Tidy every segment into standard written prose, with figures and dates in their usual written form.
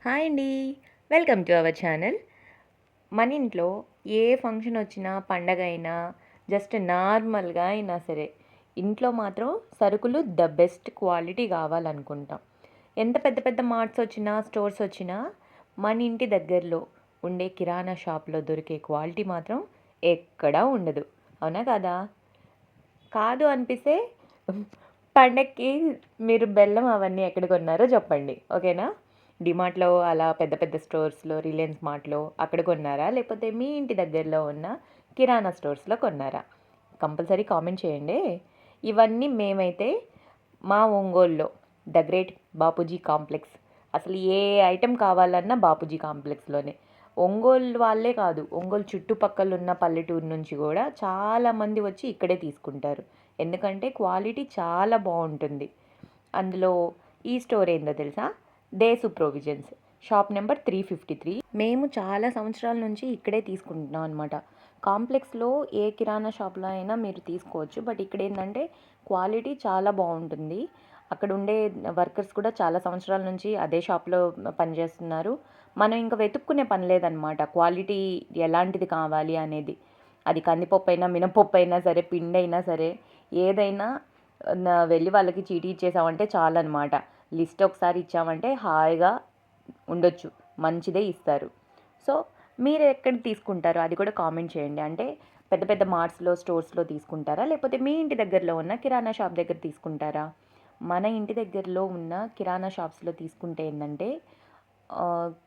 Hi అండి. Welcome to our channel. మన ఇంట్లో ఏ ఫంక్షన్ వచ్చినా, పండగ అయినా, జస్ట్ నార్మల్‌గా అయినా సరే, ఇంట్లో మాత్రం సరుకులు ద బెస్ట్ క్వాలిటీ కావాలనుకుంటాం. ఎంత పెద్ద పెద్ద మార్ట్స్ వచ్చినా, స్టోర్స్ వచ్చినా, మన ఇంటి దగ్గరలో ఉండే కిరాణా షాప్‌లో దొరికే క్వాలిటీ మాత్రం ఎక్కడా ఉండదు. అవునా కాదా? కాదు అనిపిస్తే పండక్కి మీరు బెల్లం అవన్నీ ఎక్కడ కొన్నారో చెప్పండి. ఓకేనా? డీమార్ట్‌లో అలా పెద్ద పెద్ద స్టోర్స్‌లో, రిలయన్స్ మార్ట్‌లో అక్కడ కొన్నారా? లేకపోతే మీ ఇంటి దగ్గరలో ఉన్న కిరాణా స్టోర్స్‌లో కొన్నారా? కంపల్సరీ కామెంట్ చేయండి. ఇవన్నీ మేమైతే మా ఒంగోలులో ద గ్రేట్ బాపూజీ కాంప్లెక్స్, అసలు ఏ ఐటెం కావాలన్నా బాపూజీ కాంప్లెక్స్‌లోనే. ఒంగోలు వాళ్ళే కాదు, ఒంగోలు చుట్టుపక్కల ఉన్న పల్లెటూరు నుంచి కూడా చాలామంది వచ్చి ఇక్కడే తీసుకుంటారు. ఎందుకంటే క్వాలిటీ చాలా బాగుంటుంది. అందులో ఈ స్టోర్ ఏందో తెలుసా? దేశు ప్రొవిజన్స్, షాప్ నెంబర్ 353. మేము చాలా సంవత్సరాల నుంచి ఇక్కడే తీసుకుంటున్నాం అనమాట. కాంప్లెక్స్లో ఏ కిరాణా షాప్లో అయినా మీరు తీసుకోవచ్చు, బట్ ఇక్కడ ఏంటంటే క్వాలిటీ చాలా బాగుంటుంది. అక్కడ ఉండే వర్కర్స్ కూడా చాలా సంవత్సరాల నుంచి అదే షాప్లో పనిచేస్తున్నారు. మనం ఇంకా వెతుక్కునే పని లేదనమాట, క్వాలిటీ ఎలాంటిది కావాలి అనేది. అది కందిపప్పు అయినా, మినపప్పు అయినా సరే, పిండి అయినా సరే, ఏదైనా వెళ్ళి వాళ్ళకి చీటీ ఇచ్చేసామంటే చాలన్నమాట. లిస్ట్ ఒకసారి ఇచ్చామంటే హాయిగా ఉండొచ్చు, మంచిదే ఇస్తారు. సో మీరు ఎక్కడ తీసుకుంటారో అది కూడా కామెంట్ చేయండి. అంటే పెద్ద పెద్ద మార్ట్స్లో, స్టోర్స్లో తీసుకుంటారా, లేకపోతే మీ ఇంటి దగ్గరలో ఉన్న కిరాణా షాప్ దగ్గర తీసుకుంటారా? మన ఇంటి దగ్గరలో ఉన్న కిరాణా షాప్స్లో తీసుకుంటే ఏంటంటే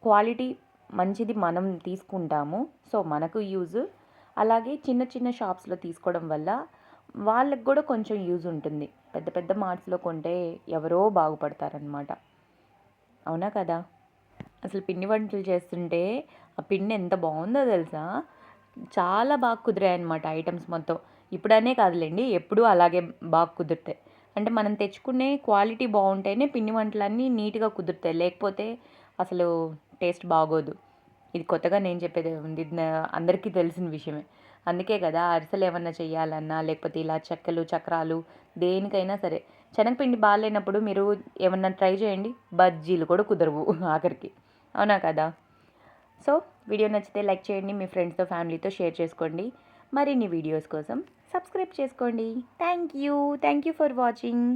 క్వాలిటీ మంచిది మనం తీసుకుంటాము, సో మనకు యూజ్. అలాగే చిన్న చిన్న షాప్స్లో తీసుకోవడం వల్ల వాళ్ళకి కూడా కొంచెం యూజ్ ఉంటుంది. పెద్ద పెద్ద మార్ట్స్లో కొంటే ఎవరో బాగుపడతారనమాట. అవునా కదా? అసలు పిండి వంటలు చేస్తుంటే ఆ పిండి ఎంత బాగుందో తెలుసా? చాలా బాగా కుదిరాయి అనమాట ఐటమ్స్ మొత్తం. ఇప్పుడనే కాదులేండి, ఎప్పుడూ అలాగే బాగా కుదురుతాయి. అంటే మనం తెచ్చుకునే క్వాలిటీ బాగుంటేనే పిండి వంటలన్నీ నీట్గా కుదురుతాయి, లేకపోతే అసలు టేస్ట్ బాగోదు. ఇది కొత్తగా నేను చెప్పేది ఉంది, అందరికీ తెలిసిన విషయమే. అందుకే కదా అరిసెలు ఏమన్నా చేయాలన్నా, లేకపోతే ఇలా చెక్కలు, చక్రాలు, దేనికైనా సరే శనగపిండి బాగాలేనప్పుడు మీరు ఏమన్నా ట్రై చేయండి, బజ్జీలు కూడా కుదరవు ఆఖరికి. అవునా కదా? సో వీడియో నచ్చితే లైక్ చేయండి, మీ ఫ్రెండ్స్తో, ఫ్యామిలీతో షేర్ చేసుకోండి. మరిన్ని వీడియోస్ కోసం సబ్స్క్రైబ్ చేసుకోండి. Thank you for watching.